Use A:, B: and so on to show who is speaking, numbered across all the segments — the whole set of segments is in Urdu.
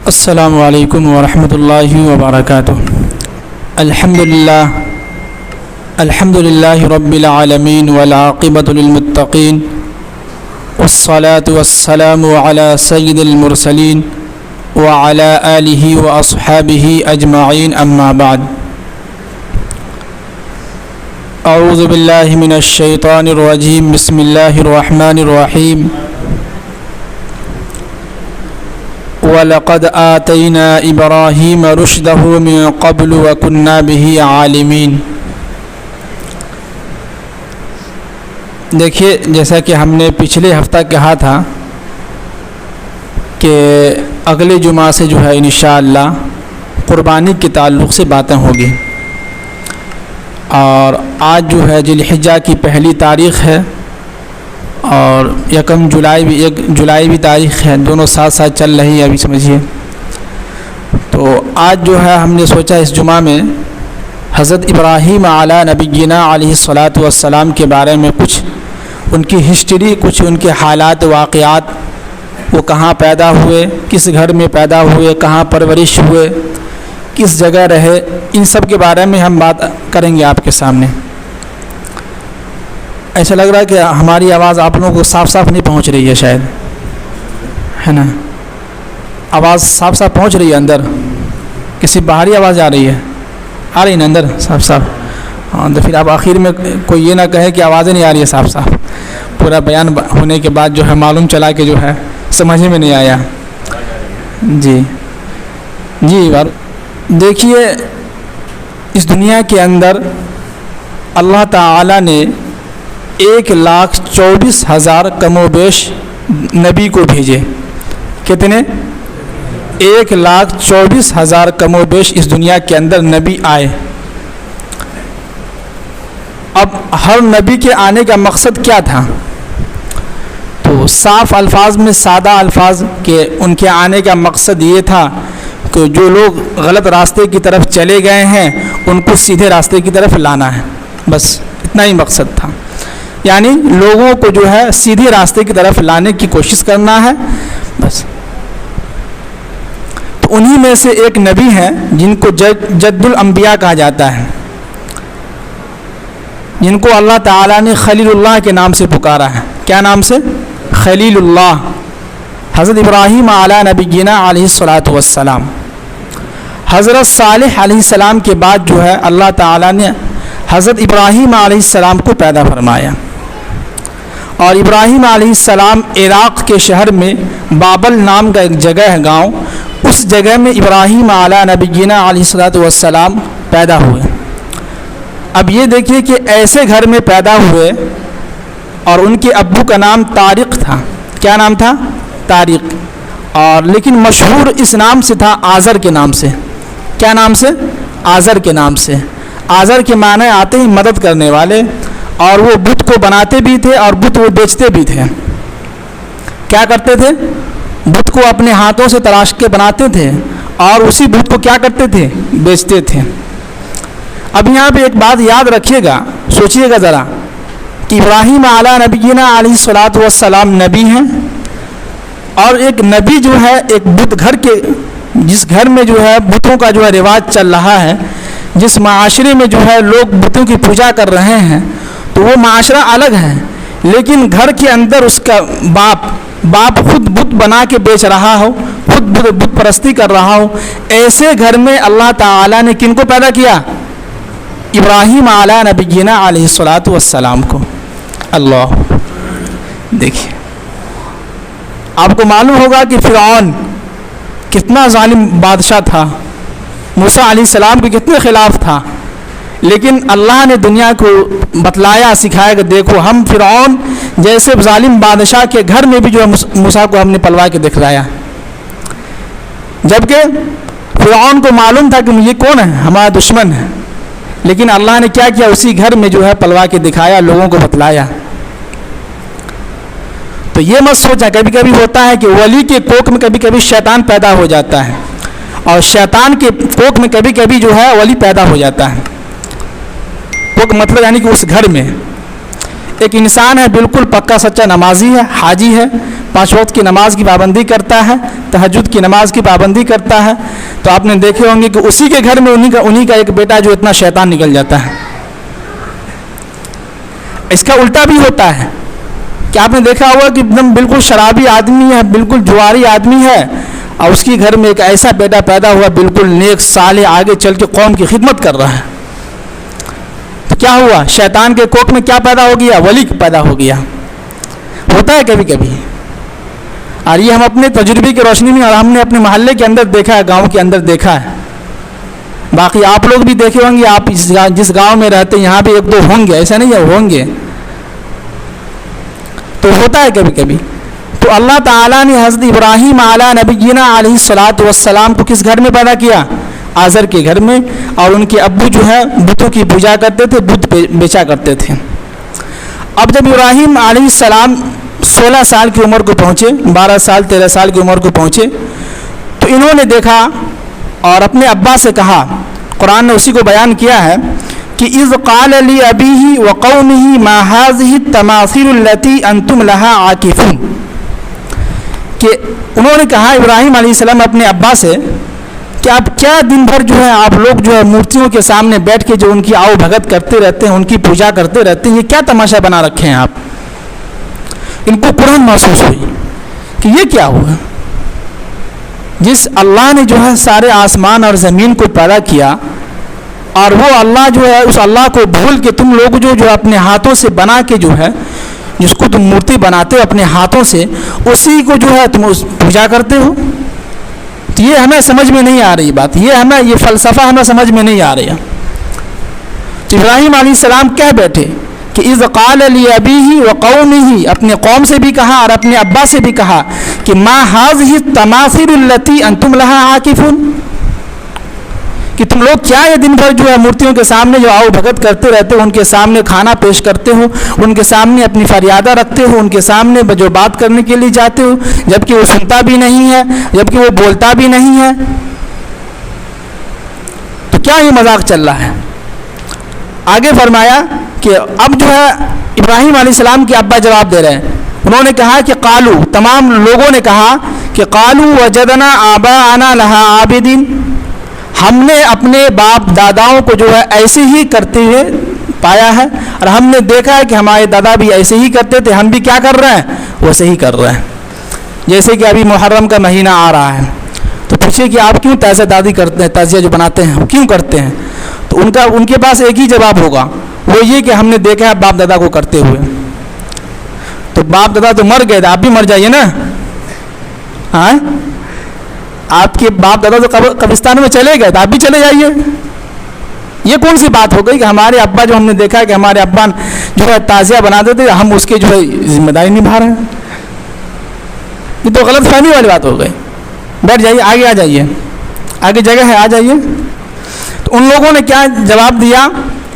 A: السلام علیکم ورحمۃ اللہ وبرکاتہ۔ الحمد للہ رب العالمین والعاقبۃ للمتقین والصلاة والسلام علی سید المرسلین وعلی آلہ واصحابہ اجمعین، اما بعد۔ اعوذ باللہ من الشیطان الرجیم، بسم اللہ الرحمن الرحیم۔ وَلَقَدْ آتَيْنَا إِبْرَاهِيمَ رُشْدَهُ مِن قَبْلُ وَكُنَّا بِهِ عَالِمِينَ۔ دیکھیے، جیسا کہ ہم نے پچھلے ہفتہ کہا تھا کہ اگلے جمعہ سے جو ہے انشاءاللہ قربانی کے تعلق سے باتیں ہوگی، اور آج جو ہے ذی الحجہ کی پہلی تاریخ ہے اور ایک جولائی بھی تاریخ ہے، دونوں ساتھ ساتھ چل رہی ہے ابھی سمجھیے۔ تو آج جو ہے ہم نے سوچا اس جمعہ میں حضرت ابراہیم علی نبینا علیہ الصلاۃ والسلام کے بارے میں کچھ ان کی ہسٹری، کچھ ان کے حالات واقعات، وہ کہاں پیدا ہوئے، کس گھر میں پیدا ہوئے، کہاں پرورش ہوئے، کس جگہ رہے، ان سب کے بارے میں ہم بات کریں گے آپ کے سامنے۔ ایسا لگ رہا ہے کہ ہماری آواز آپ لوگوں کو صاف صاف نہیں پہنچ رہی ہے، شاید ہے نا؟ آواز صاف صاف پہنچ رہی ہے اندر؟ کسی باہری آواز آ رہی ہے؟ آ رہی ہے نا اندر صاف صاف؟ ہاں، تو پھر آپ آخر میں کوئی یہ نہ کہے کہ آوازیں نہیں آ رہی ہے صاف صاف۔ پورا بیان ہونے کے بعد جو ہے معلوم چلا کہ جو ہے سمجھ میں نہیں آیا۔ جی دیکھیے، اس دنیا کے اندر اللہ تعالی نے 1,24,000 کم و بیش نبی کو بھیجے۔ کتنے؟ 1,24,000 کم و بیش اس دنیا کے اندر نبی آئے۔ اب ہر نبی کے آنے کا مقصد کیا تھا؟ تو صاف الفاظ میں، سادہ الفاظ کہ ان کے آنے کا مقصد یہ تھا کہ جو لوگ غلط راستے کی طرف چلے گئے ہیں ان کو سیدھے راستے کی طرف لانا ہے، بس اتنا ہی مقصد تھا۔ یعنی لوگوں کو جو ہے سیدھے راستے کی طرف لانے کی کوشش کرنا ہے، بس۔ تو انہی میں سے ایک نبی ہیں جن کو جد الانبیاء کہا جاتا ہے، جن کو اللہ تعالیٰ نے خلیل اللہ کے نام سے پکارا ہے۔ کیا نام سے؟ خلیل اللہ، حضرت ابراہیم علی نبینا علیہ الصلاۃ والسلام۔ حضرت صالح علیہ السلام کے بعد جو ہے اللہ تعالیٰ نے حضرت ابراہیم علیہ السلام کو پیدا فرمایا، اور ابراہیم علیہ السلام عراق کے شہر میں بابل نام کا ایک جگہ ہے، گاؤں، اس جگہ میں ابراہیم علی نبینا علیہ الصلاۃ والسلام پیدا ہوئے۔ اب یہ دیکھیے کہ ایسے گھر میں پیدا ہوئے اور ان کے ابو کا نام طارق تھا۔ کیا نام تھا؟ طارق، اور لیکن مشہور اس نام سے تھا، آزر کے نام سے۔ کیا نام سے؟ آزر کے نام سے۔ آزر کے معنی آتے ہی مدد کرنے والے، اور وہ بت کو بناتے بھی تھے اور بت وہ بیچتے بھی تھے۔ کیا کرتے تھے؟ بت کو اپنے ہاتھوں سے تراش کے بناتے تھے اور اسی بت کو کیا کرتے تھے؟ بیچتے تھے۔ اب یہاں پہ ایک بات یاد رکھیے گا، سوچیے گا ذرا کہ ابراہیم علی نبینا علیہ الصلاۃ والسلام نبی ہیں، اور ایک نبی جو ہے ایک بت گھر کے، جس گھر میں جو ہے بتوں کا جو ہے رواج چل رہا ہے، جس معاشرے میں جو ہے لوگ بتوں کی پوجا کر رہے ہیں، تو وہ معاشرہ الگ ہے، لیکن گھر کے اندر اس کا باپ خود بت بنا کے بیچ رہا ہو، خود بت پرستی کر رہا ہو، ایسے گھر میں اللہ تعالیٰ نے کن کو پیدا کیا؟ ابراہیم علی نبینا علیہ الصلاۃ والسلام کو۔ اللہ، دیکھیے، آپ کو معلوم ہوگا کہ فرعون کتنا ظالم بادشاہ تھا، موسیٰ علیہ السلام کے کتنے خلاف تھا، لیکن اللہ نے دنیا کو بتلایا، سکھایا کہ دیکھو ہم فرعون جیسے ظالم بادشاہ کے گھر میں بھی جو ہے موسیٰ کو ہم نے پلوا کے دکھلایا، جبکہ فرعون کو معلوم تھا کہ یہ کون ہے؟ ہمارا دشمن ہے، لیکن اللہ نے کیا کیا؟ اسی گھر میں جو ہے پلوا کے دکھایا، لوگوں کو بتلایا۔ تو یہ مت سوچا، کبھی کبھی ہوتا ہے کہ ولی کے کوکھ میں کبھی کبھی شیطان پیدا ہو جاتا ہے، اور شیطان کے کوکھ میں کبھی کبھی جو ہے ولی پیدا ہو جاتا ہے۔ کوکھ مطلب یعنی کہ اس گھر میں ایک انسان ہے، بالکل پکا سچا نمازی ہے، حاجی ہے، 5 وقت کی نماز کی پابندی کرتا ہے، تہجد کی نماز کی پابندی کرتا ہے، تو آپ نے دیکھے ہوں گے کہ اسی کے گھر میں انہی کا ایک بیٹا جو اتنا شیطان نکل جاتا ہے۔ اس کا الٹا بھی ہوتا ہے کہ آپ نے دیکھا ہوگا کہ ایک دم بالکل شرابی آدمی ہے، بالکل جواری آدمی ہے، اور اس کے گھر میں ایک ایسا بیٹا پیدا ہوا بالکل نیک صالح، آگے چل کے قوم کی خدمت کر رہا ہے، تو کیا ہوا؟ شیطان کے کوکھ میں کیا پیدا ہو گیا؟ ولی پیدا ہو گیا۔ ہوتا ہے کبھی کبھی، اور یہ ہم اپنے تجربے کی روشنی میں اور ہم نے اپنے محلے کے اندر دیکھا ہے، گاؤں کے اندر دیکھا ہے، باقی آپ لوگ بھی دیکھے ہوں گے، آپ جس گاؤں میں رہتے ہیں یہاں بھی 1-2 ہوں گے، ایسا نہیں ہے، ہوں گے، تو ہوتا ہے کبھی کبھی۔ تو اللہ تعالیٰ نے حضرت ابراہیم علیہ نبینا علیہ الصلاۃ والسلام کو کس گھر میں پیدا کیا؟ آزر کے گھر میں، اور ان کے ابو جو ہے بتوں کی پوجا کرتے تھے، بت بیچا کرتے تھے۔ اب جب ابراہیم علیہ السلام 16 سال کی عمر کو پہنچے، 12 سال 13 سال کی عمر کو پہنچے، تو انہوں نے دیکھا اور اپنے ابا سے کہا، قرآن نے اسی کو بیان کیا ہے کہ اذ قال لأبيه وقومه ما هذه التماثيل التي انتم لها عاكفون، کہ انہوں نے کہا ابراہیم علیہ السلام اپنے ابا سے کہ آپ کیا دن بھر جو ہے آپ لوگ جو ہے مورتیوں کے سامنے بیٹھ کے جو ان کی آؤ بھگت کرتے رہتے ہیں، ان کی پوجا کرتے رہتے ہیں، یہ کیا تماشا بنا رکھے ہیں آپ؟ ان کو قرآن محسوس ہوئی کہ یہ کیا ہوا؟ جس اللہ نے جو ہے سارے آسمان اور زمین کو پیدا کیا، اور وہ اللہ جو ہے اس اللہ کو بھول کے تم لوگ جو اپنے ہاتھوں سے بنا کے جو ہے جس کو تم مورتی بناتے ہو اپنے ہاتھوں سے، اسی کو جو ہے تم پوجا کرتے ہو۔ تو یہ ہمیں سمجھ میں نہیں آ رہی بات، یہ فلسفہ ہمیں سمجھ میں نہیں آ رہا۔ تو ابراہیم علیہ السلام کہہ بیٹھے کہ اذ قال لأبيه وقومه، اپنے قوم سے بھی کہا اور اپنے ابا سے بھی کہا کہ ما هذه التماثيل التي انتم لها عاكفون، کہ تم لوگ کیا یہ دن بھر جو ہے مورتیوں کے سامنے جو آؤ بھگت کرتے رہتے ہو، ان کے سامنے کھانا پیش کرتے ہو، ان کے سامنے اپنی فریادہ رکھتے ہو، ان کے سامنے جو بات کرنے کے لیے جاتے ہو، جبکہ وہ سنتا بھی نہیں ہے، جبکہ وہ بولتا بھی نہیں ہے، تو کیا یہ مذاق چل رہا ہے؟ آگے فرمایا کہ اب جو ہے ابراہیم علیہ السلام کے ابا جواب دے رہے ہیں، انہوں نے کہا کہ قالو، تمام لوگوں نے کہا کہ قالو وجدنا آباءنا لها عابدین، ہم نے اپنے باپ داداؤں کو جو ہے ایسے ہی کرتے ہوئے پایا ہے، اور ہم نے دیکھا ہے کہ ہمارے دادا بھی ایسے ہی کرتے تھے، ہم بھی کیا کر رہے ہیں؟ ویسے ہی کر رہے ہیں۔ جیسے کہ ابھی محرم کا مہینہ آ رہا ہے، تو پوچھے کہ آپ کیوں تعزیہ دادی کرتے ہیں، تعزیہ جو بناتے ہیں کیوں کرتے ہیں؟ تو ان کے پاس ایک ہی جواب ہوگا، وہ یہ کہ ہم نے دیکھا ہے باپ دادا کو کرتے ہوئے۔ تو باپ دادا تو مر گئے، آپ بھی مر جائیے نا، ہاں؟ آپ کے باپ دادا تو قبرستان میں چلے گئے تو آپ بھی چلے جائیے۔ یہ کون سی بات ہو گئی کہ ہمارے ابا جو ہم نے دیکھا ہے کہ ہمارے ابا جو ہے تعزیہ بناتے تھے، ہم اس کے جو ہے ذمہ داری نبھا رہے ہیں؟ یہ تو غلط فہمی والی بات ہو گئی۔ بیٹھ جائیے، آگے آ جائیے، آگے جگہ ہے، آ جائیے۔ تو ان لوگوں نے کیا جواب دیا؟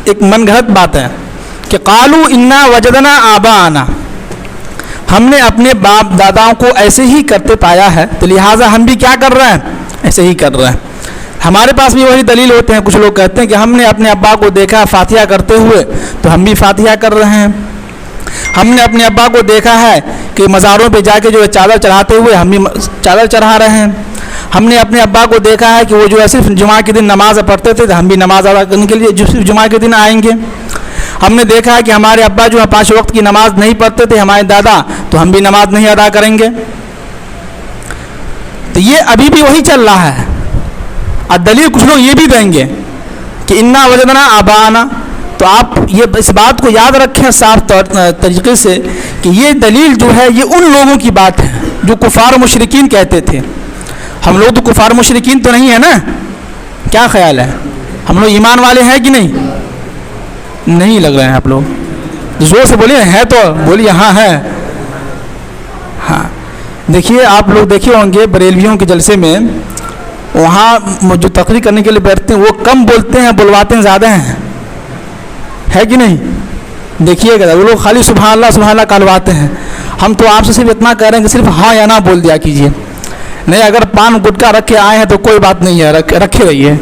A: ایک من گھڑت بات ہے کہ قالو انا وجدنا آباءنا، ہم نے اپنے باپ داداؤں کو ایسے ہی کرتے پایا ہے، تو لہٰذا ہم بھی کیا کر رہے ہیں؟ ایسے ہی کر رہے ہیں۔ ہمارے پاس بھی وہی دلیل ہوتے ہیں، کچھ لوگ کہتے ہیں کہ ہم نے اپنے ابا کو دیکھا فاتحہ کرتے ہوئے تو ہم بھی فاتحہ کر رہے ہیں، ہم نے اپنے ابا کو دیکھا ہے کہ مزاروں پہ جا کے جو ہے چادر چڑھاتے ہوئے ہم بھی چادر چڑھا رہے ہیں، ہم نے اپنے ابا کو دیکھا ہے کہ وہ جو ہے صرف جمعہ کے دن نماز پڑھتے تھے تو ہم بھی نماز ادا کرنے کے لیے صرف جمعہ کے دن آئیں گے، ہم نے دیکھا ہے کہ ہمارے ابا جو ہے 5 وقت کی نماز نہیں پڑھتے تھے، ہمارے دادا، تو ہم بھی نماز نہیں ادا کریں گے۔ تو یہ ابھی بھی وہی چل رہا ہے، اور دلیل کچھ لوگ یہ بھی دیں گے کہ انا وجدنا آباءنا، تو آپ یہ اس بات کو یاد رکھیں صاف طریقے سے کہ یہ دلیل جو ہے یہ ان لوگوں کی بات ہے جو کفار و مشرکین کہتے تھے۔ ہم لوگ تو کفار مشرکین تو نہیں ہے نا؟ کیا خیال ہے؟ ہم لوگ ایمان والے ہیں کہ نہیں لگ رہے ہیں آپ لوگ؟ زور سے بولیے، ہے تو بولیے ہاں ہے۔ ہاں دیکھیے، آپ لوگ دیکھے ہوں گے بریلویوں کے جلسے میں، وہاں جو تقریر کرنے کے لیے بیٹھتے ہیں وہ کم بولتے ہیں، بلواتے ہیں زیادہ ہیں، ہے کہ نہیں؟ دیکھیے گا وہ لوگ خالی سبحان اللہ کہلواتے ہیں۔ ہم تو آپ سے صرف اتنا کہہ رہے ہیں کہ صرف ہاں یا نہ بول دیا کیجیے، نہیں اگر پان گٹکا رکھ کے آئے ہیں تو کوئی بات نہیں ہے، رکھے رہیے،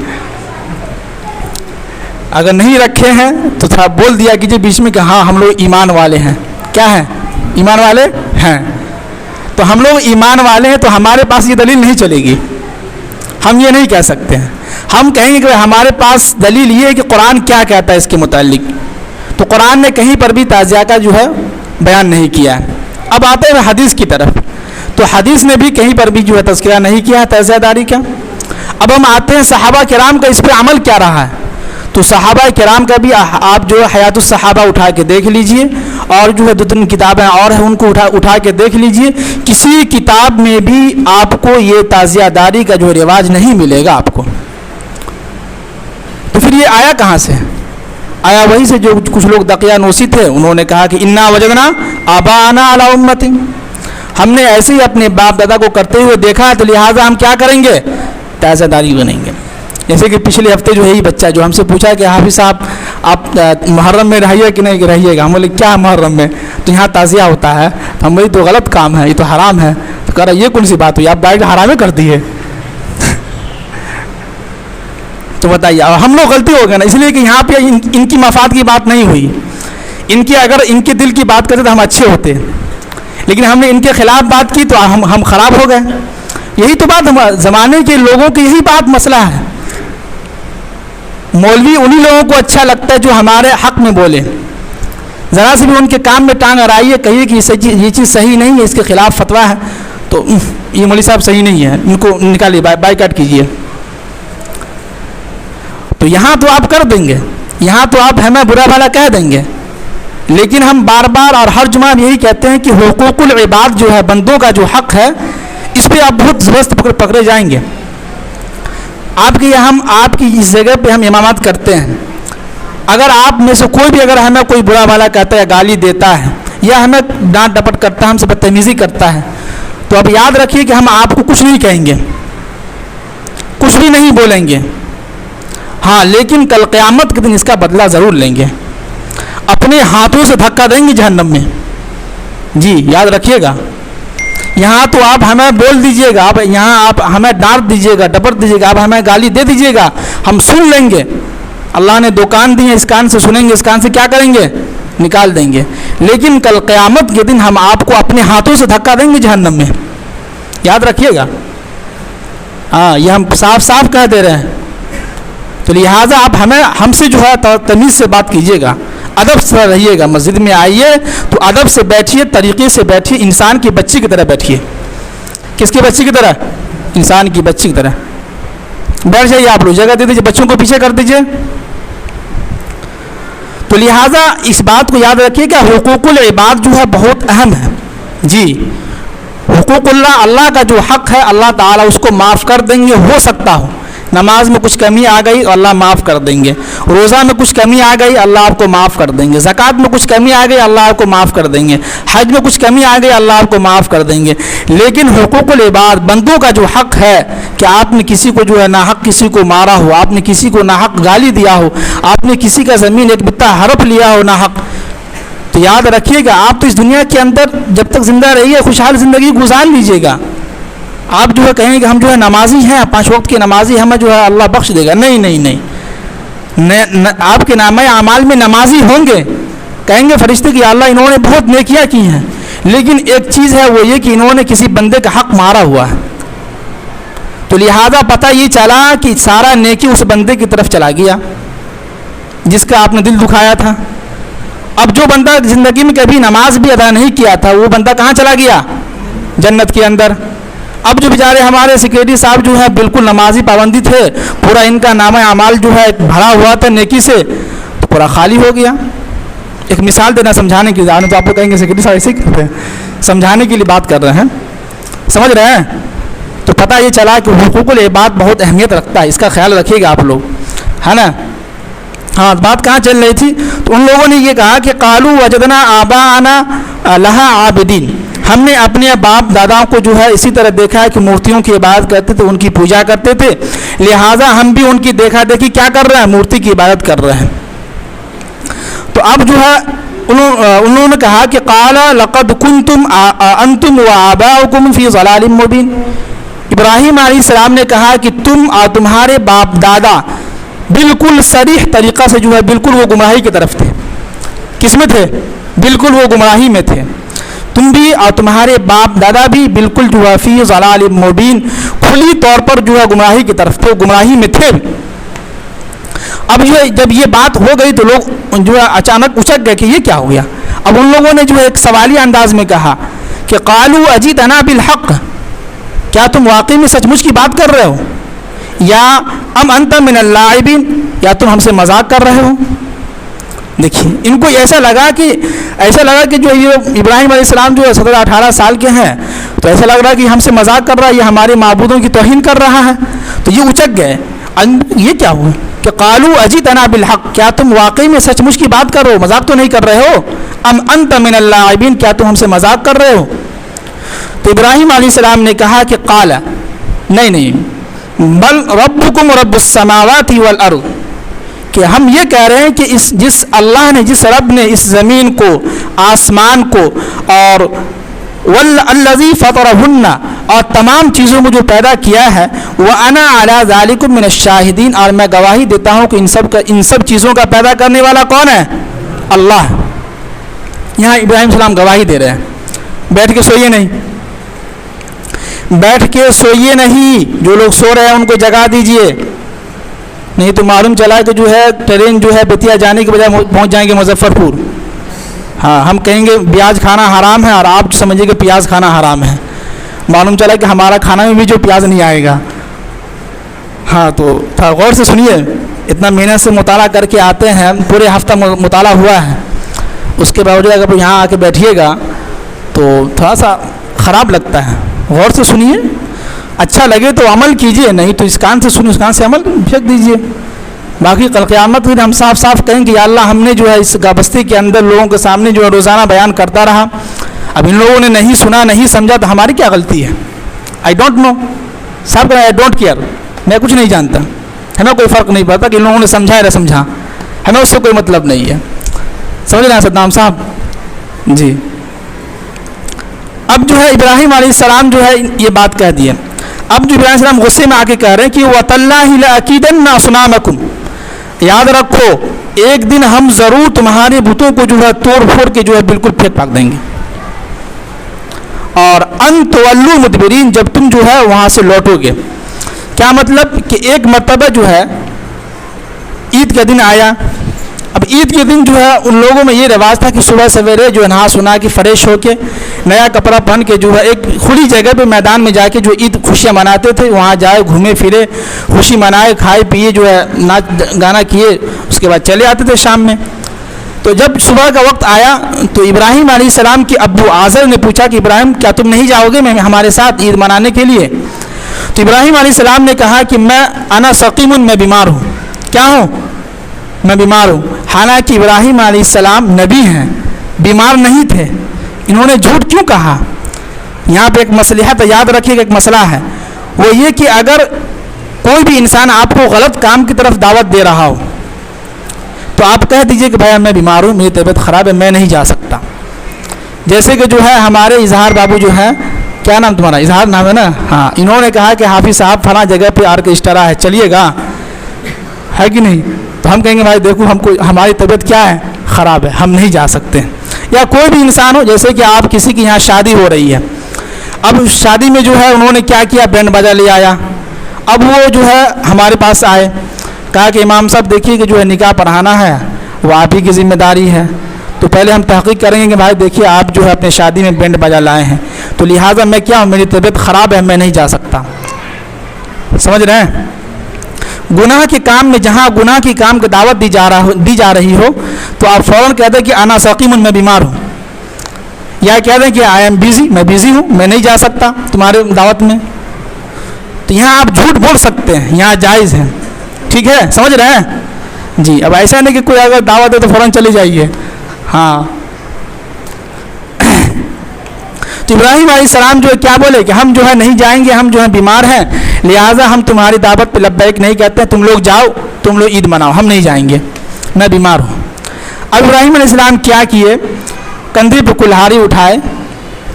A: اگر نہیں رکھے ہیں تو تھوڑا بول دیا کیجیے بیچ میں کہ ہاں ہم لوگ ایمان والے ہیں۔ کیا ہیں؟ ایمان والے ہیں۔ تو ہم لوگ ایمان والے ہیں تو ہمارے پاس یہ دلیل نہیں چلے گی. ہم یہ نہیں کہہ سکتے ہیں. ہم کہیں گے کہ ہمارے پاس دلیل یہ ہے کہ قرآن کیا کہتا ہے اس کے متعلق. تو قرآن نے کہیں پر بھی تعزیہ کا جو ہے بیان نہیں کیا ہے. اب آتے ہیں حدیث کی طرف. تو حدیث نے بھی کہیں پر بھی جو ہے تذکرہ نہیں کیا ہے تعزیہ داری کا. اب ہم آتے ہیں صحابہ کرام کا اس پہ عمل کیا رہا ہے. تو صحابہ کرام کا بھی آپ جو ہے حیات الصحابہ اٹھا کے دیکھ لیجئے, اور جو ہے 2-3 کتابیں اور ہیں ان کو اٹھا کے دیکھ لیجئے. کسی کتاب میں بھی آپ کو یہ تعزیہ داری کا جو رواج نہیں ملے گا آپ کو. تو پھر یہ آیا کہاں سے؟ آیا وہی سے جو کچھ لوگ دقیانوسی تھے, انہوں نے کہا کہ انا وجدنا آباءنا علی امت, ہم نے ایسے ہی اپنے باپ دادا کو کرتے ہوئے دیکھا تو لہٰذا ہم کیا کریں گے, تعزیہ داری بنیں گے. جیسے کہ پچھلے ہفتے جو ہے یہ بچہ جو ہم سے پوچھا کہ حافظ صاحب آپ محرم میں رہیے کہ نہیں رہیے گا. ہم بولے کیا محرم میں؟ تو یہاں تعزیہ ہوتا ہے. ہم بولے تو غلط کام ہے, یہ تو حرام ہے. تو کہہ رہا یہ کون سی بات ہوئی, آپ ڈائریکٹ حرام کر دیے. تو بتائیے ہم لوگ غلطی ہو گئے نا, اس لیے کہ یہاں پہ ان کی مفاد کی بات نہیں ہوئی. ان کی اگر ان کے دل کی بات کرتے تو ہم اچھے ہوتے, لیکن ہم نے ان کے خلاف بات کی تو ہم خراب ہو گئے. یہی تو بات زمانے کے لوگوں کی یہی بات مسئلہ ہے. مولوی انہی لوگوں کو اچھا لگتا ہے جو ہمارے حق میں بولے. ذرا سے بھی ان کے کام میں ٹانگ اڑائیے, کہیے کہ یہ چیز صحیح نہیں ہے, اس کے خلاف فتویٰ ہے, تو یہ مولوی صاحب صحیح نہیں ہے, ان کو نکالیے, بائیکاٹ کیجیے. تو یہاں تو آپ کر دیں گے, یہاں تو آپ ہمیں برا بھلا کہہ دیں گے, لیکن ہم بار بار اور ہر جمعہ یہی کہتے ہیں کہ حقوق العباد جو ہے, بندوں کا جو حق ہے, اس پہ آپ بہت زبردست پکڑے جائیں گے. آپ کی اس جگہ پہ ہم امامات کرتے ہیں. اگر آپ میں سے کوئی بھی اگر ہمیں کوئی برا بھلا کہتا ہے, گالی دیتا ہے, یا ہمیں ڈانٹ ڈپٹ کرتا ہے, ہم سے بدتمیزی کرتا ہے, تو اب یاد رکھیے کہ ہم آپ کو کچھ نہیں کہیں گے, کچھ بھی نہیں بولیں گے. ہاں لیکن کل قیامت کے دن اس کا بدلہ ضرور لیں گے, اپنے ہاتھوں سے دھکا دیں گے جہنم میں. جی یاد رکھیے گا. یہاں تو آپ ہمیں بول دیجئے گا, آپ ہمیں ڈانٹ دیجئے گا, ڈپٹ دیجئے گا, آپ ہمیں گالی دے دیجئے گا, ہم سن لیں گے. اللہ نے 2 کان دیے, اس کان سے سنیں گے, اس کان سے کیا کریں گے, نکال دیں گے. لیکن کل قیامت کے دن ہم آپ کو اپنے ہاتھوں سے دھکا دیں گے جہنم میں. یاد رکھیے گا. ہاں یہ ہم صاف صاف کہہ دے رہے ہیں. تو لہٰذا آپ ہم سے جو ہے تمیز سے بات کیجیے گا, ادب سے رہیے گا. مسجد میں آئیے تو ادب سے بیٹھیے, طریقے سے بیٹھیے, انسان کی بچی کی طرح بیٹھیے. کس کی بچی کی طرح؟ انسان کی بچی کی طرح بیٹھ جائیے. آپ لوگ جگہ دے دیجیے, بچوں کو پیچھے کر دیجیے. تو لہٰذا اس بات کو یاد رکھیے کہ حقوق العباد جو ہے بہت اہم ہے. جی حقوق اللہ کا جو حق ہے, اللہ تعالیٰ اس کو معاف کر دیں گے. ہو سکتا ہو نماز میں کچھ کمی آ گئی, اللہ معاف کر دیں گے. روزہ میں کچھ کمی آ گئی, اللہ آپ کو معاف کر دیں گے. زکوٰۃ میں کچھ کمی آ گئی, اللہ آپ کو معاف کر دیں گے. حج میں کچھ کمی آ گئی, اللہ آپ کو معاف کر دیں گے. لیکن حقوق العباد, بندوں کا جو حق ہے کہ آپ نے کسی کو جو ہے ناحق کسی کو مارا ہو, آپ نے کسی کو ناحق گالی دیا ہو, آپ نے کسی کا زمین 1 بتہ ہڑپ لیا ہو ناحق, تو یاد رکھیے گا آپ تو اس دنیا کے اندر جب تک زندہ رہیے خوشحال زندگی گزار لیجیے گا. آپ جو ہے کہیں کہ ہم جو ہے نمازی ہیں, 5 وقت کے نمازی, ہمیں جو ہے اللہ بخش دے گا. نہیں نہیں نہیں, آپ کے نامہ اعمال میں نمازی ہوں گے, کہیں گے فرشتے کہ اللہ انہوں نے بہت نیکیاں کی ہیں, لیکن ایک چیز ہے وہ یہ کہ انہوں نے کسی بندے کا حق مارا ہوا ہے. تو لہذا پتہ یہ چلا کہ سارا نیکی اس بندے کی طرف چلا گیا جس کا آپ نے دل دکھایا تھا. اب جو بندہ زندگی میں کبھی نماز بھی ادا نہیں کیا تھا, وہ بندہ کہاں چلا گیا؟ جنت کے اندر. اب جو بیچارے ہمارے سیکریٹری صاحب جو ہے بالکل نمازی پابندی تھے, پورا ان کا نامہ اعمال جو ہے بھرا ہوا تھا نیکی سے, تو پورا خالی ہو گیا. ایک مثال دینا سمجھانے کی, تو آپ کو کہیں گے سیکریٹری صاحب ایسے کرتے ہیں, سمجھانے کے لیے بات کر رہے ہیں, سمجھ رہے ہیں. تو پتہ یہ چلا کہ حقوق العباد بہت اہمیت رکھتا ہے, اس کا خیال رکھیے گا آپ لوگ, ہے نا. ہاں بات کہاں چل رہی تھی؟ تو ان لوگوں نے یہ کہا کہ قالوا وجدنا آباءنا لها عابدین, ہم نے اپنے باپ داداؤں کو جو ہے اسی طرح دیکھا ہے کہ مورتیوں کی عبادت کرتے تھے, ان کی پوجا کرتے تھے, لہٰذا ہم بھی ان کی دیکھا دیکھی کیا کر رہے ہیں, مورتی کی عبادت کر رہے ہیں. تو اب جو ہے انہوں نے کہا کہ قال لقد کنتم انتم وآباؤکم فی ضلال مبین. ابراہیم علیہ السلام نے کہا کہ تم اور تمہارے باپ دادا بالکل صریح طریقہ سے جو ہے بالکل وہ گمراہی کی طرف تھے. کس میں تھے؟ بالکل وہ گمراہی میں تھے. تم بھی اور تمہارے باپ دادا بھی بالکل جو ہے فی ضلال مبین، کھلی طور پر جو ہے گمراہی کی طرف تھے، گمراہی میں تھے۔ اب جو ہے جب یہ بات ہو گئی تو لوگ جو ہے اچانک اچک گئے کہ یہ کیا ہو گیا۔ اب ان لوگوں نے جو ہے ایک سوالیہ انداز میں کہا کہ قالوا اجیتنا بالحق، کیا تم واقعی میں سچ مچ کی بات کر رہے ہو، یا ام انت من اللاعبین، یا تم ہم سے مذاق کر رہے ہو۔ دیکھیے ان کو ایسا لگا کہ جو یہ ابراہیم علیہ السلام جو ہے 17-18 سال کے ہیں، تو ایسا لگ رہا ہے کہ ہم سے مذاق کر رہا ہے، یہ ہمارے معبودوں کی توہین کر رہا ہے۔ تو یہ اچک گئے، یہ کیا ہوا کہ قالوا اجیتنا بالحق، کیا تم واقعی میں سچ مچ کی بات کر رہے ہو، مذاق تو نہیں کر رہے ہو، ام انت من اللاعبین، کیا تم ہم سے مذاق کر رہے ہو۔ تو ابراہیم علیہ السلام نے کہا کہ قال، نہیں بل ربکم رب السماوات والارض، کہ ہم یہ کہہ رہے ہیں کہ جس اللہ نے، جس رب نے اس زمین کو، آسمان کو، اور والذی فطرہن، اور تمام چیزوں کو جو پیدا کیا ہے، وانا علی ذالکم من الشاہدین، اور میں گواہی دیتا ہوں کہ ان سب چیزوں کا پیدا کرنے والا کون ہے؟ اللہ۔ یہاں ابراہیم السلام گواہی دے رہے ہیں، بیٹھ کے سوئیے نہیں، بیٹھ کے سوئیے نہیں، جو لوگ سو رہے ہیں ان کو جگا دیجئے، نہیں تو معلوم چلا کہ جو ہے ٹرین جو ہے بیتیا جانے کے بجائے پہنچ جائیں گے مظفر پور۔ ہاں ہم کہیں گے پیاز کھانا حرام ہے اور آپ سمجھیے کہ پیاز کھانا حرام ہے، معلوم چلا کہ ہمارا کھانا میں بھی جو پیاز نہیں آئے گا۔ ہاں تو تھوڑا غور سے سنیے، اتنا محنت سے مطالعہ کر کے آتے ہیں، پورے ہفتہ مطالعہ ہوا ہے، اس کے باوجود اگر یہاں آ کے بیٹھیے گا تو تھوڑا سا خراب لگتا ہے۔ غور سے سنیے، اچھا لگے تو عمل کیجئے، نہیں تو اس کان سے سنیے، اس کان سے عمل پھینک دیجئے۔ باقی کل قیامت میں ہم صاف صاف کہیں کہ یا اللہ ہم نے جو ہے اس گابستی کے اندر لوگوں کے سامنے جو ہے روزانہ بیان کرتا رہا، اب ان لوگوں نے نہیں سنا، نہیں سمجھا، تو ہماری کیا غلطی ہے؟ آئی ڈونٹ نو، صاحب کہا آئی ڈونٹ کیئر، میں کچھ نہیں جانتا، ہمیں کوئی فرق نہیں پڑتا کہ ان لوگوں نے سمجھا یا نہ سمجھا، ہمیں اس سے کوئی مطلب نہیں ہے۔ سمجھ رہے ہیں صدام صاحب؟ جی اب جو ہے ابراہیم علیہ السلام جو ہے یہ بات کہہ دی ہے۔ اب جو ابراہیم علیہ السلام غصے میں آ کے کہہ رہے ہیں کہ وَتَاللَّهِ لَأَكِيدَنَّ أَصْنَامَكُمْ، یاد رکھو ایک دن ہم ضرور تمہارے بتوں کو جو ہے توڑ پھوڑ کے جو ہے بالکل پھینک پھاک دیں گے، اور ان تولوا مدبرین، جب تم جو ہے وہاں سے لوٹو گے۔ کیا مطلب کہ ایک مرتبہ جو ہے عید کا دن آیا، اب عید کے دن جو ہے ان لوگوں میں یہ رواج تھا کہ صبح سویرے جو ہے نہا سنا کے فریش ہو کے نیا کپڑا پہن کے جو ہے ایک کھلی جگہ پہ میدان میں جا کے جو عید خوشیاں مناتے تھے، وہاں جائے گھومے پھرے خوشی منائے، کھائے پیے، جو ہے ناچ گانا کیے، اس کے بعد چلے آتے تھے شام میں۔ تو جب صبح کا وقت آیا تو ابراہیم علیہ السلام کے ابو آزر نے پوچھا کہ ابراہیم کیا تم نہیں جاؤ گے ہمارے ساتھ عید منانے کے لیے؟ تو ابراہیم علیہ السلام نے کہا کہ انا سقیم، میں بیمار ہوں۔ کیا ہوں؟ میں بیمار ہوں۔ حالانکہ ابراہیم علیہ السلام نبی ہیں، بیمار نہیں تھے، انہوں نے جھوٹ کیوں کہا؟ یہاں پہ ایک مصلحت یاد رکھیے کہ ایک مسئلہ ہے، وہ یہ کہ اگر کوئی بھی انسان آپ کو غلط کام کی طرف دعوت دے رہا ہو تو آپ کہہ دیجئے کہ بھائی میں بیمار ہوں، میری طبیعت خراب ہے، میں نہیں جا سکتا۔ جیسے کہ جو ہے ہمارے اظہار بابو جو ہے، کیا نام تمہارا؟ اظہار نام ہے نا؟ ہاں، انہوں نے کہا کہ حافظ صاحب فلاں جگہ پہ آرکیسٹرا ہے، چلیے گا، ہے کہ نہیں؟ تو ہم کہیں گے بھائی دیکھو ہماری طبیعت کیا ہے؟ خراب ہے، ہم نہیں جا سکتے۔ یا کوئی بھی انسان ہو، جیسے کہ آپ کسی کی یہاں شادی ہو رہی ہے، اب شادی میں جو ہے انہوں نے کیا کیا؟ بینڈ باجا لے آیا، اب وہ جو ہے ہمارے پاس آئے، کہا کہ امام صاحب دیکھیے کہ جو ہے نکاح پڑھانا ہے وہ آپ ہی کی ذمہ داری ہے، تو پہلے ہم تحقیق کریں گے کہ بھائی دیکھیے آپ جو ہے اپنے شادی میں بینڈ باجا لائے ہیں، تو لہٰذا میں کیا ہوں، میری طبیعت خراب ہے، میں نہیں جا سکتا۔ سمجھ رہے ہیں؟ گناہ کے کام میں جہاں گناہ کی کام کی دعوت دی جا رہی ہو تو آپ فوراً کہہ دیں کہ انا سقیم، میں بیمار ہوں، یا کہہ دیں کہ آئی ایم بیزی، میں بیزی ہوں، میں نہیں جا سکتا تمہارے دعوت میں۔ تو یہاں آپ جھوٹ بول سکتے ہیں، یہاں جائز ہے، ٹھیک ہے؟ سمجھ رہے ہیں؟ جی اب ایسا نہیں کہ کوئی اگر دعوت دے تو فوراً چلے جائیے۔ ہاں تو ابراہیم علیہ السلام جو ہے کیا بولے کہ ہم جو ہے نہیں جائیں گے، ہم جو ہے بیمار ہیں، لہٰذا ہم تمہاری دعوت پہ لبیک نہیں کہتے ہیں، تم لوگ جاؤ، تم لوگ عید مناؤ، ہم نہیں جائیں گے، میں بیمار ہوں۔ اب ابراہیم علیہ السلام کیا کیے؟ کندھے پہ کلہاڑی اٹھائے،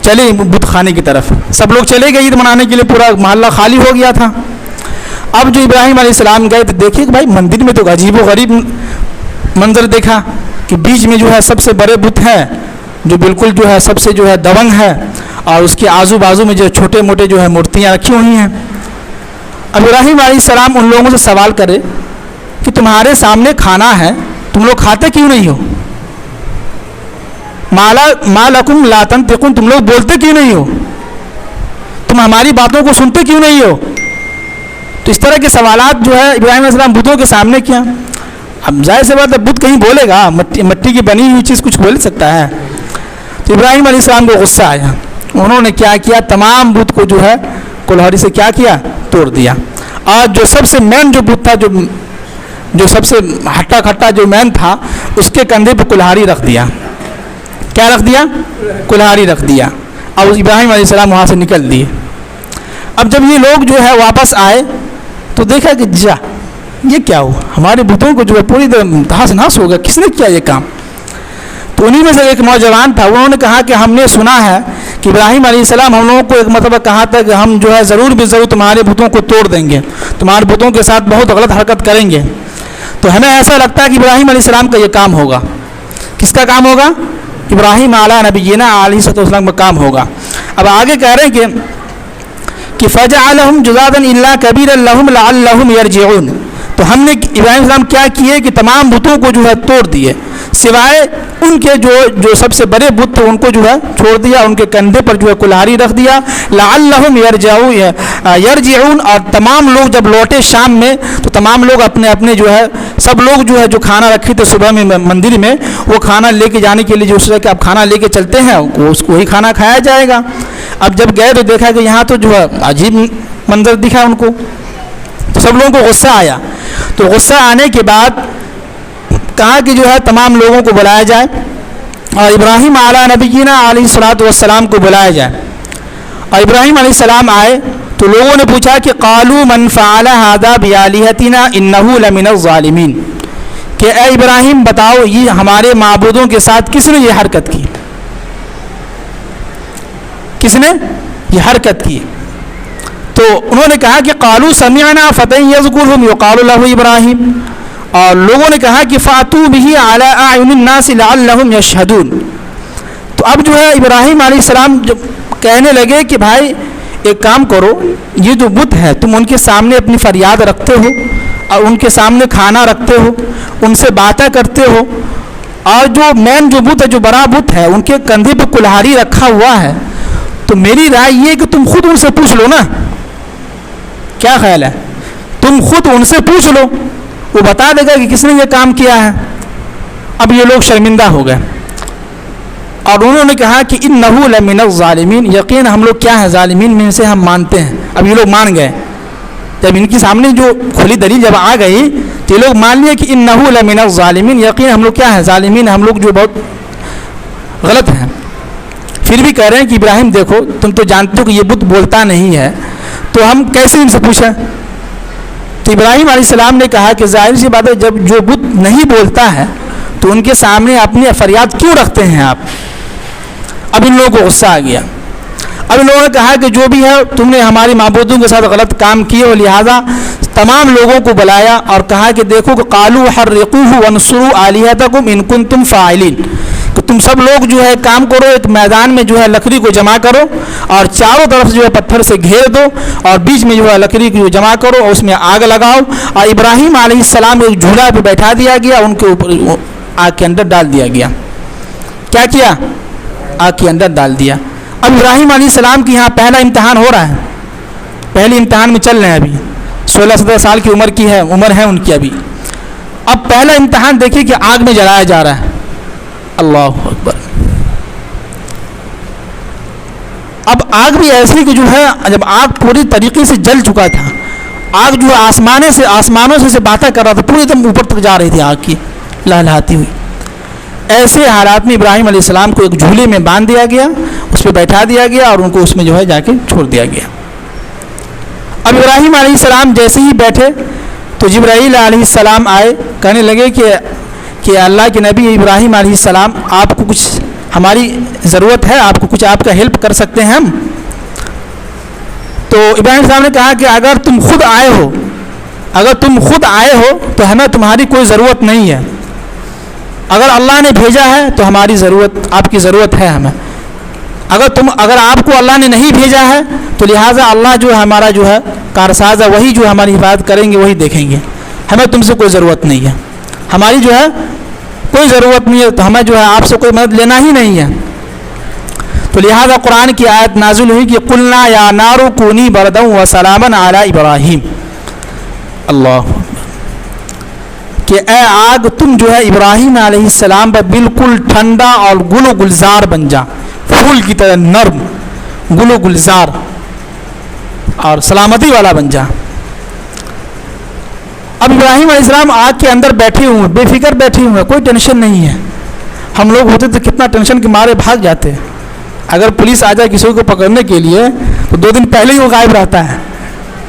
A: چلے بت خانے کی طرف، سب لوگ چلے گئے عید منانے کے لیے، پورا محلہ خالی ہو گیا تھا۔ اب جو ابراہیم علیہ السلام گئے تو دیکھیے کہ بھائی مندر میں تو عجیب و غریب منظر دیکھا کہ بیچ میں جو ہے سب سے بڑے بت ہیں جو بالکل جو ہے سب سے جو ہے دبنگ ہے، اور اس کے آزو بازو میں جو چھوٹے موٹے جو ہے مورتیاں رکھی ہوئی ہیں۔ اب ابراہیم علیہ السلام ان لوگوں سے سوال کرے کہ تمہارے سامنے کھانا ہے، تم لوگ کھاتے کیوں نہیں ہو؟ ما لکم لا تنطقون، تم لوگ بولتے کیوں نہیں ہو؟ تم ہماری باتوں کو سنتے کیوں نہیں ہو؟ تو اس طرح کے سوالات جو ہے ابراہیم علیہ السلام بتوں کے سامنے کیا۔ اب ظاہر سی بات ہے بت کہیں بولے گا؟ مٹی کی بنی ہوئی چیز کچھ بول سکتا ہے؟ تو ابراہیم علیہ السلام کو غصہ آیا، انہوں نے کیا کیا، تمام بت کو جو ہے کلہاڑی سے کیا کیا، توڑ دیا۔ اور جو سب سے مین جو بت تھا، جو سب سے ہٹا کھٹا جو مین تھا، اس کے کندھے پہ کلہاڑی رکھ دیا۔ کیا رکھ دیا؟ کلہاڑی رکھ دیا۔ اور ابراہیم علیہ السلام وہاں سے نکل دیے۔ اب جب یہ لوگ جو ہے واپس آئے تو دیکھا کہ جا یہ کیا ہوا، ہمارے بتوں کو جو ہے پوری طرح تہس نہس ہو گیا، کس نے کیا یہ کام؟ تو انہی میں سے ایک نوجوان تھا، انہوں نے کہا کہ ہم نے سنا ہے کہ ابراہیم علیہ السلام ہم لوگوں کو ایک مرتبہ کہا تھا کہ ہم جو ہے ضرور بھی ضرور تمہارے بتوں کو توڑ دیں گے، تمہارے بتوں کے ساتھ بہت غلط حرکت کریں گے۔ تو ہمیں ایسا لگتا ہے کہ ابراہیم علیہ السلام کا یہ کام ہوگا۔ کس کا کام ہوگا؟ ابراہیم علیہ نبینا علیہ السلام کا کام ہوگا۔ اب آگے کہہ رہے ہیں کہ فجعلہم جذاذا الا کبیرا لہم لعلہم یرجعون، تو ہم نے ابراہیم السلام کیا کیے کہ تمام بتوں کو جو ہے توڑ دیے، سوائے ان کے جو سب سے بڑے بت تھے ان کو جو ہے چھوڑ دیا، ان کے کندھے پر جو ہے کلہاڑی رکھ دیا، لعلہم یرجعون۔ اور تمام لوگ جب لوٹے شام میں تو تمام لوگ اپنے اپنے جو ہے سب لوگ جو ہے جو کھانا رکھے تھے صبح میں مندر میں، وہ کھانا لے کے جانے کے لیے جو سوچا کہ اب کھانا لے کے چلتے ہیں، اس کو ہی کھانا کھایا جائے گا۔ اب جب گئے تو دیکھا کہ یہاں تو جو ہے عجیب منظر دکھا ان کو، تو سب لوگوں کو غصہ آیا۔ تو غصہ آنے کے بعد کہا کہ جو ہے تمام لوگوں کو بلایا جائے اور ابراہیم علیہ نبینا علیہ السلام کو بلایا جائے۔ اور ابراہیم علیہ السلام آئے تو لوگوں نے پوچھا کہ قالوا من فعل هذا بآلهتنا انه لمن الظالمین، کہ اے ابراہیم بتاؤ یہ ہمارے معبودوں کے ساتھ کس نے یہ حرکت کی، کس نے یہ حرکت کی؟ تو انہوں نے کہا کہ قالوا سمعنا فتى يذكرهم يقال له ابراہیم، اور لوگوں نے کہا کہ فاتوا به على اعین الناس لعلهم يشهدون۔ تو اب جو ہے ابراہیم علیہ السلام جب کہنے لگے کہ بھائی ایک کام کرو، یہ جو بت ہے تم ان کے سامنے اپنی فریاد رکھتے ہو اور ان کے سامنے کھانا رکھتے ہو، ان سے باتیں کرتے ہو، اور جو مین جو بت ہے جو بڑا بت ہے ان کے کندھے پہ کلہاڑی رکھا ہوا ہے، تو میری رائے یہ کہ تم خود ان سے پوچھ لو نا، کیا خیال ہے؟ تم خود ان سے پوچھ لو، وہ بتا دے گا کہ کس نے یہ کام کیا ہے۔ اب یہ لوگ شرمندہ ہو گئے اور انہوں نے کہا کہ انہ لمن الظالمین، یقین ہم لوگ کیا ہیں ظالمین میں سے ہم مانتے ہیں۔ اب یہ لوگ مان گئے، جب ان کے سامنے جو کھلی دلیل جب آ گئی تو یہ لوگ مان لیے کہ انہ لمن الظالمین، یقین ہم لوگ کیا ہیں ظالمین، ہم لوگ جو بہت غلط ہیں۔ پھر بھی کہہ رہے ہیں کہ ابراہیم دیکھو تم تو جانتے ہو کہ یہ بت بولتا نہیں ہے، تو ہم کیسے ان سے پوچھیں؟ تو ابراہیم علیہ السلام نے کہا کہ ظاہر سی بات ہے جب جو بت نہیں بولتا ہے تو ان کے سامنے اپنی فریاد کیوں رکھتے ہیں آپ؟ اب ان لوگوں کو غصہ آ گیا۔ اب ان لوگوں نے کہا کہ جو بھی ہے تم نے ہماری معبودوں کے ساتھ غلط کام کیے اور لہٰذا تمام لوگوں کو بلایا اور کہا کہ دیکھو کہ قالوا حرقوه وانصروا آلهتكم ان کنتم فاعلین، کہ تم سب لوگ جو ہے کام کرو، ایک میدان میں جو ہے لکڑی کو جمع کرو اور چاروں طرف جو ہے پتھر سے گھیر دو اور بیچ میں جو ہے لکڑی کو جمع کرو اور اس میں آگ لگاؤ، اور ابراہیم علیہ السلام ایک جھولا پہ بیٹھا دیا گیا، ان کے اوپر آگ کے اندر ڈال دیا گیا۔ کیا کیا؟ آگ کے اندر ڈال دیا۔ اب ابراہیم علیہ السلام کی یہاں پہلا امتحان ہو رہا ہے، پہلی امتحان میں چل رہے ہیں، ابھی 16-17 سال کی عمر ہے ان کی ابھی۔ اب پہلا امتحان دیکھیے کہ آگ میں جلایا جا رہا ہے، اللہ اکبر۔ اب آگ بھی ایسی کہ جو ہے جب آگ پوری طریقے سے جل چکا تھا، آگ جو ہے آسمانوں سے باتیں کر رہا تھا، پوری دم اوپر تک جا رہی تھی آگ کی لہلہاتی ہوئی۔ ایسے حالات میں ابراہیم علیہ السلام کو ایک جھولے میں باندھ دیا گیا، اس پہ بیٹھا دیا گیا اور ان کو اس میں جو ہے جا کے چھوڑ دیا گیا۔ اب ابراہیم علیہ السلام جیسے ہی بیٹھے تو جبرائیل علیہ السلام آئے، کہنے لگے کہ اللہ کے نبی ابراہیم علیہ السلام آپ کو کچھ ہماری ضرورت ہے، آپ کو کچھ آپ کا ہیلپ کر سکتے ہیں ہم؟ تو ابراہیم صاحب نے کہا کہ اگر تم خود آئے ہو تو ہمیں تمہاری کوئی ضرورت نہیں ہے، اگر اللہ نے بھیجا ہے تو ہماری ضرورت، آپ کی ضرورت ہے ہمیں. اگر آپ کو اللہ نے نہیں بھیجا ہے تو لہٰذا اللہ جو ہے ہمارا جو ہے کارساز ہے، وہی جو ہماری حفاظت کریں گے، وہی دیکھیں گے. ہمیں تم سے کوئی ضرورت نہیں ہے، ہماری جو ہے کوئی ضرورت نہیں ہے، تو ہمیں جو ہے آپ سے کوئی مدد لینا ہی نہیں ہے. تو لہٰذا قرآن کی آیت نازل ہوئی کہ قلنا یا نار کونی بردا وسلاما علی ابراہیم. اللہ، کہ اے آگ تم جو ہے ابراہیم علیہ السلام پر بالکل ٹھنڈا اور گل و گلزار بن جا، پھول کی طرح نرم، گل و گلزار اور سلامتی والا بن جا. اب ابراہیم علیہ السلام آگ کے اندر بیٹھے ہوئے، بے فکر بیٹھے ہوئے، کوئی ٹینشن نہیں ہے. ہم لوگ ہوتے تو کتنا ٹینشن کے مارے بھاگ جاتے. اگر پولیس آ جائے کسی کو پکڑنے کے لیے تو 2 دن پہلے ہی وہ غائب رہتا ہے،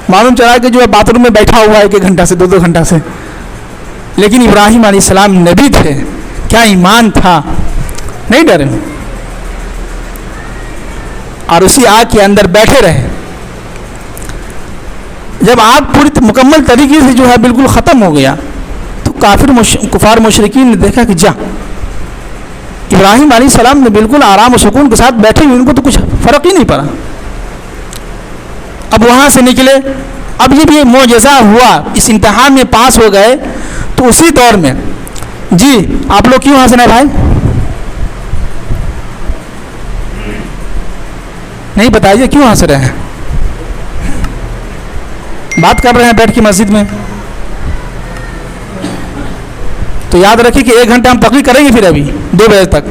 A: معلوم چلا کہ جو ہے باتھ روم میں بیٹھا ہوا ہے 1 گھنٹہ سے 2 گھنٹہ سے. لیکن ابراہیم علیہ السلام نبی تھے، کیا ایمان تھا، نہیں ڈرے اور اسی آگ کے اندر بیٹھے رہے. جب آگ پوری مکمل طریقے سے جو ہے بالکل ختم ہو گیا تو کفار مشرکین نے دیکھا کہ جا ابراہیم علیہ السلام نے بالکل آرام و سکون کے ساتھ بیٹھے ہوئے، ان کو تو کچھ فرق ہی نہیں پڑا. اب وہاں سے نکلے، اب یہ بھی معجزہ ہوا، اس امتحان میں پاس ہو گئے. تو اسی دور میں جی آپ لوگ کیوں ہنس رہے ہیں بھائی؟ نہیں بتائیے کیوں ہنس رہے ہیں؟ بات کر رہے ہیں بیٹھ کے مسجد میں. تو یاد رکھیے کہ 1 گھنٹہ ہم تقریر کریں گے، پھر ابھی 2 بجے تک.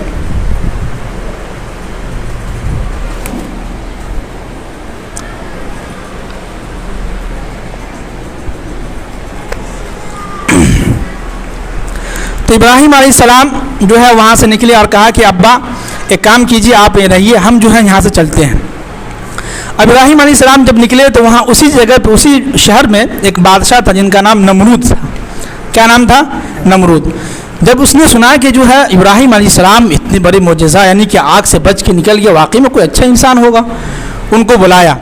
A: تو ابراہیم علیہ السلام جو ہے وہاں سے نکلے اور کہا کہ ابا ایک کام کیجیے، آپ رہیے، ہم جو ہے یہاں سے چلتے ہیں. ابراہیم علیہ السلام جب نکلے تو وہاں اسی جگہ پہ اسی شہر میں ایک بادشاہ تھا جن کا نام نمرود تھا. کیا نام تھا؟ نمرود. جب اس نے سنا کہ جو ہے ابراہیم علیہ السلام اتنی بڑی معجزہ یعنی کہ آگ سے بچ کے نکل گیا، واقعی میں کوئی اچھا انسان ہوگا، ان کو بلایا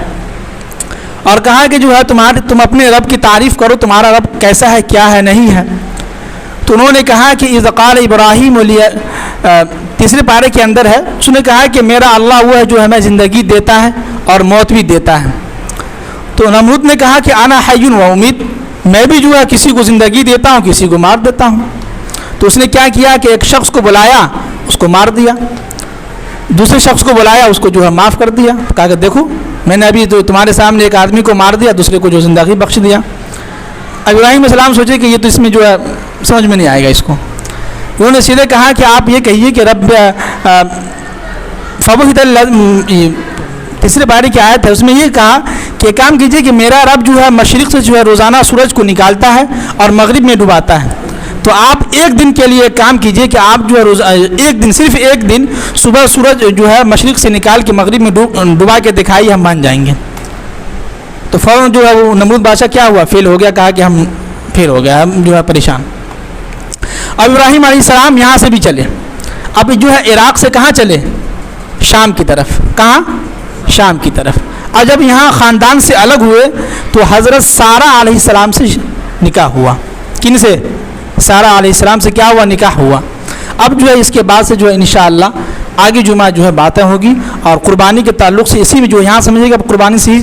A: اور کہا کہ جو ہے تم اپنے رب کی تعریف کرو، تمہارا رب کیسا ہے، کیا ہے، نہیں ہے. تو انہوں نے کہا کہ اذ قال ابراہیم 3 پارے کے اندر ہے، اس نے کہا کہ میرا اللہ وہ ہے جو ہمیں زندگی دیتا ہے اور موت بھی دیتا ہے. تو نمرود نے کہا کہ انا حی و امید، میں بھی جو ہے کسی کو زندگی دیتا ہوں، کسی کو مار دیتا ہوں. تو اس نے کیا کیا کہ ایک شخص کو بلایا، اس کو مار دیا. دوسرے شخص کو بلایا، اس کو جو ہے معاف کر دیا. کہا کہ دیکھو میں نے ابھی تو تمہارے سامنے ایک آدمی کو مار دیا، دوسرے کو جو زندگی بخش دیا. ابراہیم علیہ السلام سوچے کہ یہ تو اس میں جو ہے سمجھ میں نہیں آئے گا اس کو. انہوں نے سیدھے کہا کہ آپ یہ کہیے کہ رب فبہت 3 پارے کی آیت ہے، اس میں یہ کہا کہ کام کیجیے کہ میرا رب جو ہے مشرق سے جو ہے روزانہ سورج کو نکالتا ہے اور مغرب میں ڈباتا ہے. تو آپ 1 دن کے لیے کام کیجیے کہ آپ جو ہے 1 دن، صرف 1 دن صبح سورج جو ہے مشرق سے نکال کے مغرب میں ڈبا کے دکھائیے، ہم مان جائیں گے. تو فوراً جو ہے وہ نمرود بادشاہ کیا ہوا، فیل ہو گیا، کہا کہ ہم فیل ہو گیا، ہم جو ہے پریشان. اب ابراہیم علیہ السلام یہاں سے بھی چلے، اب جو ہے عراق سے کہاں چلے؟ شام کی طرف. کہاں؟ شام کی طرف. اور جب یہاں خاندان سے الگ ہوئے تو حضرت سارہ علیہ السلام سے نکاح ہوا. کن سے؟ سارہ علیہ السلام سے کیا ہوا؟ نکاح ہوا. اب جو ہے اس کے بعد سے جو ہے انشاءاللہ آگے جمعہ جو ہے باتیں ہوگی، اور قربانی کے تعلق سے اسی میں جو یہاں سمجھے گا قربانی سے ہی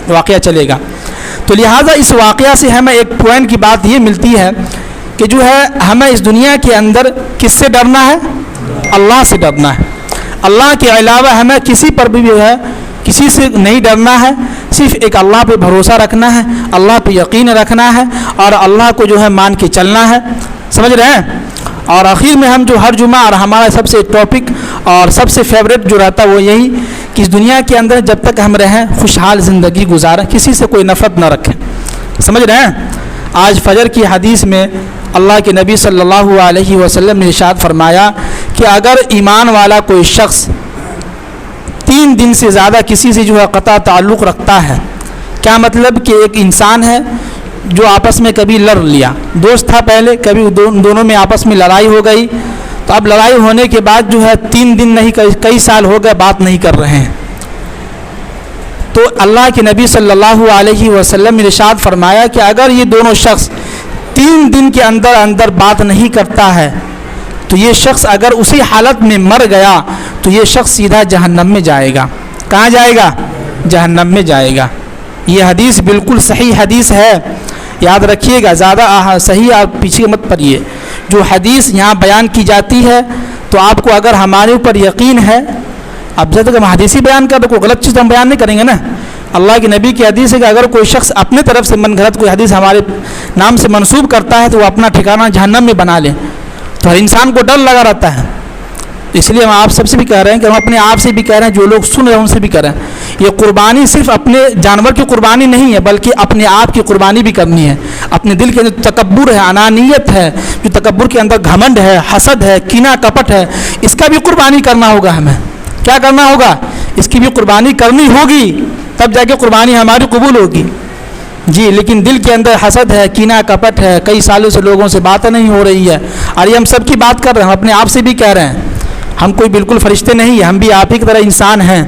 A: واقعہ چلے گا. تو لہٰذا اس واقعہ سے ہمیں ایک پوائنٹ کی بات یہ ملتی ہے کہ جو ہے ہمیں اس دنیا کے اندر کس سے ڈرنا ہے؟ اللہ سے ڈرنا ہے. اللہ کے علاوہ ہمیں کسی پر بھی جو ہے کسی سے نہیں ڈرنا ہے، صرف ایک اللہ پہ بھروسہ رکھنا ہے، اللہ پہ یقین رکھنا ہے اور اللہ کو جو ہے مان کے چلنا ہے. سمجھ رہے ہیں؟ اور آخر میں ہم جو ہر جمعہ اور ہمارا سب سے ٹاپک اور سب سے فیوریٹ جو رہتا وہ یہی کہ اس دنیا کے اندر جب تک ہم رہیں خوشحال زندگی گزاریں، کسی سے کوئی نفرت نہ رکھیں. سمجھ رہے ہیں؟ آج فجر کی حدیث میں اللہ کے نبی صلی اللہ علیہ وسلم نے ارشاد فرمایا کہ اگر ایمان والا کوئی شخص 3 دن سے زیادہ کسی سے جو ہے قطع تعلق رکھتا ہے، کیا مطلب کہ ایک انسان ہے جو آپس میں کبھی لڑ لیا، دوست تھا پہلے، کبھی دونوں میں آپس میں لڑائی ہو گئی، تو اب لڑائی ہونے کے بعد جو ہے 3 دن نہیں کئی سال ہو گئے بات نہیں کر رہے ہیں. تو اللہ کے نبی صلی اللہ علیہ وسلم نے ارشاد فرمایا کہ اگر یہ دونوں شخص 3 دن کے اندر بات نہیں کرتا ہے تو یہ شخص اگر اسی حالت میں مر گیا تو یہ شخص سیدھا جہنم میں جائے گا. کہاں جائے گا؟ جہنم میں جائے گا. یہ حدیث بالکل صحیح حدیث ہے, یاد رکھیے گا. زیادہ صحیح آپ پیچھے مت پڑیے. جو حدیث یہاں بیان کی جاتی ہے تو آپ کو اگر ہمارے اوپر یقین ہے, اب جب تک ہم حدیثی بیان کر تو کوئی غلط چیز ہم بیان نہیں کریں گے نا. اللہ کے نبی کی حدیث ہے کہ اگر کوئی شخص اپنے طرف سے من گھڑت کوئی حدیث ہمارے نام سے منسوب کرتا ہے تو وہ اپنا ٹھکانہ جہنم میں بنا لے. تو ہر انسان کو ڈر لگا رہتا ہے. اس لیے ہم آپ سب سے بھی کہہ رہے ہیں کہ ہم اپنے آپ سے بھی کہہ رہے ہیں, جو لوگ سن رہے ہیں ان سے بھی کہہ رہے ہیں, یہ قربانی صرف اپنے جانور کی قربانی نہیں ہے بلکہ اپنے آپ کی قربانی بھی کرنی ہے. اپنے دل کے اندر تکبر ہے, انانیت ہے, جو تکبر کے اندر گھمنڈ ہے, حسد ہے, کینہ کپٹ ہے, اس کا بھی قربانی کرنا ہوگا. ہمیں کیا کرنا ہوگا؟ اس کی بھی قربانی کرنی ہوگی, تب جا کے قربانی ہماری قبول ہوگی. جی, لیکن دل کے اندر حسد ہے, کینہ کپٹ ہے, کئی سالوں سے لوگوں سے باتیں نہیں ہو رہی ہے. اور یہ ہم سب کی بات کر رہے ہیں, ہم اپنے آپ سے بھی کہہ رہے ہیں. ہم کوئی بالکل فرشتے نہیں ہیں, ہم بھی آپ ہی کی طرح انسان ہیں.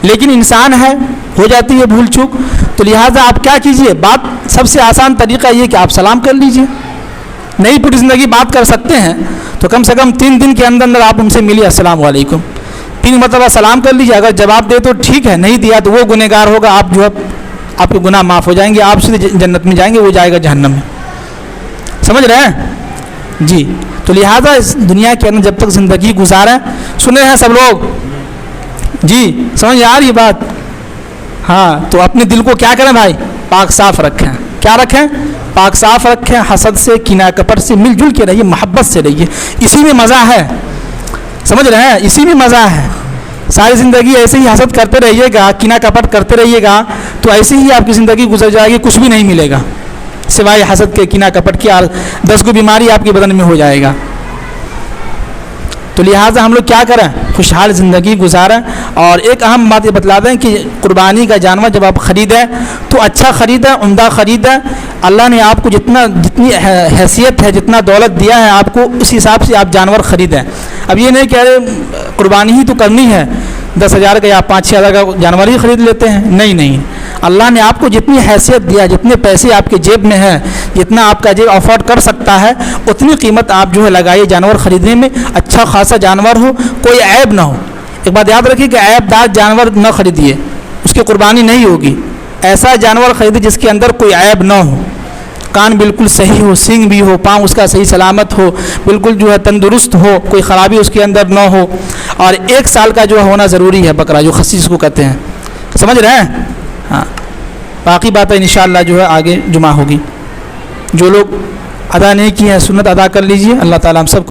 A: لیکن انسان ہے, ہو جاتی ہے بھول چوک. تو لہٰذا آپ کیا کیجئے, بات سب سے آسان طریقہ یہ کہ آپ سلام کر لیجئے. نہیں پوری زندگی بات کر سکتے ہیں تو کم سے کم 3 دن کے اندر آپ ان سے ملیے, السلام علیکم 3 مرتبہ سلام کر لیجئے. اگر جواب دے تو ٹھیک ہے, نہیں دیا تو وہ گنہگار ہوگا. آپ جو آپ کے گناہ معاف ہو جائیں گے, آپ سیدھے جنت میں جائیں گے, وہ جائے گا جہنم میں. سمجھ رہے ہیں جی؟ تو لہٰذا اس دنیا کے اندر جب تک زندگی گزاریں, سنے ہیں سب لوگ جی, سمجھ آ رہی بات؟ ہاں, تو اپنے دل کو کیا کریں بھائی, پاک صاف رکھیں. کیا رکھیں؟ پاک صاف رکھیں. حسد سے, کینہ کپٹ سے مل جل کے رہیے, محبت سے رہیے. اسی میں مزہ ہے, سمجھ رہے ہیں؟ اسی میں مزہ ہے. ساری زندگی ایسے ہی حسد کرتے رہیے گا, کینہ کپٹ کرتے رہیے گا, تو ایسے ہی آپ کی زندگی گزر جائے گی, کچھ بھی نہیں ملے گا سوائے حسد کے, کینہ کپٹ کی. 10 کو بیماری آپ کے بدن میں ہو جائے گا. تو لہٰذا ہم لوگ کیا کریں, خوشحال زندگی گزاریں. اور ایک اہم بات یہ بتلا دیں کہ قربانی کا جانور جب آپ خریدیں تو اچھا خریدیں, عمدہ خریدیں. اللہ نے آپ کو جتنی حیثیت ہے, جتنا دولت دیا ہے آپ کو, اس حساب سے آپ جانور خریدیں. اب یہ نہیں کہہ رہے قربانی ہی تو کرنی ہے, 10,000 کا یا 5-6 ہزار کا جانور ہی خرید لیتے ہیں. نہیں, اللہ نے آپ کو جتنی حیثیت دیا, جتنے پیسے آپ کے جیب میں ہیں, جتنا آپ کا جیب افورڈ کر سکتا ہے, اتنی قیمت آپ جو ہے لگائیے جانور خریدنے میں. اچھا خاصا جانور ہو, کوئی عیب نہ ہو. ایک بات یاد رکھیے کہ عیب دار جانور نہ خریدیے, اس کی قربانی نہیں ہوگی. ایسا جانور خریدیے جس کے اندر کوئی عیب نہ ہو, کان بالکل صحیح ہو, سینگ بھی ہو, پاؤں اس کا صحیح سلامت ہو, بالکل جو ہے تندرست ہو, کوئی خرابی اس کے اندر نہ ہو. اور 1 سال کا جو ہونا ضروری ہے بکرا, جو خصیص کو کہتے ہیں. سمجھ رہے ہیں؟ ہاں, باقی باتیں انشاءاللہ جو ہے آگے جمعہ ہوگی. جو لوگ ادا نہیں کیے ہیں سنت ادا کر لیجئے. اللہ تعالیٰ ہم سب